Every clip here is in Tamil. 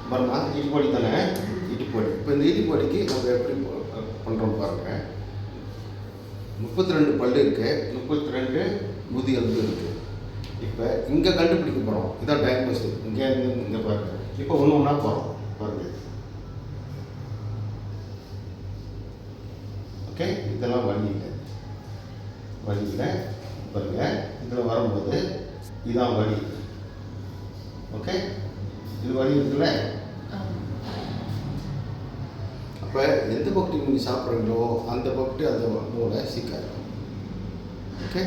பாருமா இடுப்படி தானே, இடுப்படி. இப்போ இந்த இடுப்படிக்கு நம்ம எப்படி பண்ணுறோம் பாருங்கள். 32 பல்லு இருக்குது, 32 முதி எலும்பு இருக்குது. இப்போ இங்கே கண்டுபிடிக்க போகிறோம். இதான் டயக்னோஸ்டிக். இங்கே இங்கே பாருங்கள். இப்போ ஒன்று ஒன்றா போகிறோம் பாருங்கள். ஓகே, இதெல்லாம் வழி இல்லை, வழி இல்லை பாருங்கள். இதில் வரும்போது இதான் வழி. ஓகே, இது வழி இருக்குல்ல. அப்போ எந்த பக்தி நீங்கள் சாப்பிட்றீங்களோ அந்த பக்தி அந்த மூளை சீக்காது. ஓகே,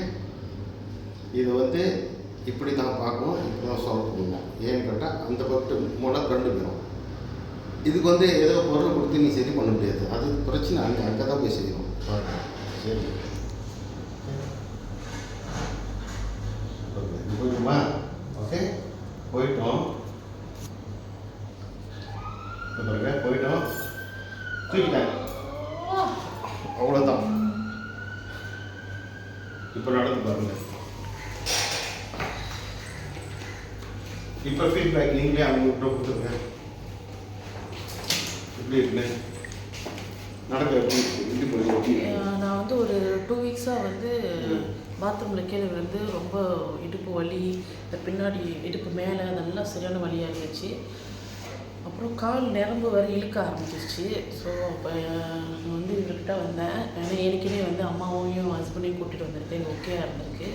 இது இப்படி தான் பார்க்கணும், இப்படி தான் சொல்லணும். ஏன்னு கேட்டால் அந்த பக்தி மூளை கண்டு போயிடும். இதுக்கு ஏதோ பொருளை கொடுத்து நீ சரி பண்ண முடியாது. அது பிரச்சனை அங்கே தான் போய் செய்யணும். சரி, போயிடுமா? ஓகே, போயிட்டோம். பாருங்க, போயிட்டோம், தூக்கிட்டாங்க, அவ்வளோதான். இப்போ நடந்து பாருங்க. இப்போ ஃபீட்பேக் நீங்களே அவங்ககிட்ட கொடுத்துருங்க. எப்படி இருக்குன்னு நடக்க எப்படி நான் ஒரு 2 வீக்ஸாக பாத்ரூமில் கீழே ரொம்ப இடுப்பு வலி, இந்த பின்னாடி இடுப்பு மேலே நல்லா சரியான வலியாக இருந்துச்சு. அப்புறம் கால் நரம்பு வரை இழுக்க ஆரம்பிச்சிருச்சு. ஸோ அப்போ நான் இவர்கிட்ட வந்தேன். ஏன்னா எனக்குமே அம்மாவையும் ஹஸ்பண்டையும் கூட்டிகிட்டு வந்திருக்கேன். ஓகேயாக இருந்திருக்கு.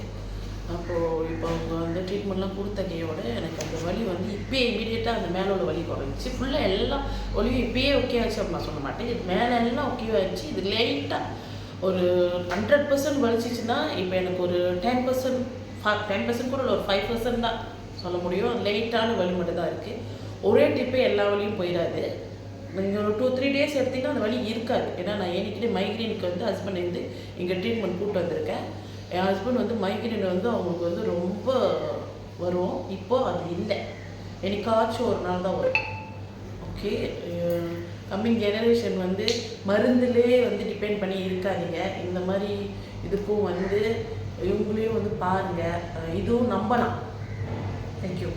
அப்போது இப்போ அவங்க ட்ரீட்மெண்ட்லாம் கொடுத்த கையோட எனக்கு அந்த வலி இப்போயே இமீடியட்டாக அந்த மேலே உள்ள வலி குறைஞ்சி. ஃபுல்லாக எல்லாம் வலியும் இப்போயே ஓகே ஆச்சு அப்படின்னு நான் சொல்ல மாட்டேன். இது மேலே எல்லாம் ஓகே ஆச்சு. இது லைட்டாக ஒரு 100% வலிச்சிச்சுன்னா இப்போ எனக்கு ஒரு 10% கூட ஒரு 5% தான் சொல்ல முடியும். லைட்டான வலி மட்டும் தான் இருக்குது. ஒரே ட்ரிப்பே எல்லா வலியும் போயிடாது. நீங்கள் ஒரு 2-3 டேஸ் எடுத்திங்கன்னா அந்த வலி இருக்காது. ஏன்னா நான் ஏற்கனவே மைக்ரேனுக்கு ஹஸ்பண்ட் இங்கே ட்ரீட்மெண்ட் கூப்பிட்டு வந்திருக்கேன். என் ஹஸ்பண்ட் மைக்ரேன் அவங்களுக்கு ரொம்ப வரும். இப்போது அது இல்லை, என்னைக்காச்சும் ஒரு நாள் தான் வரும். ஓகே, கம்மிங் ஜெனரேஷன் மருந்துலேயே டிபெண்ட் பண்ணி இருக்காதீங்க. இந்த மாதிரி இதுக்கும் இவங்களையும் பாருங்கள். இதுவும் நம்பலாம். தேங்க்யூ.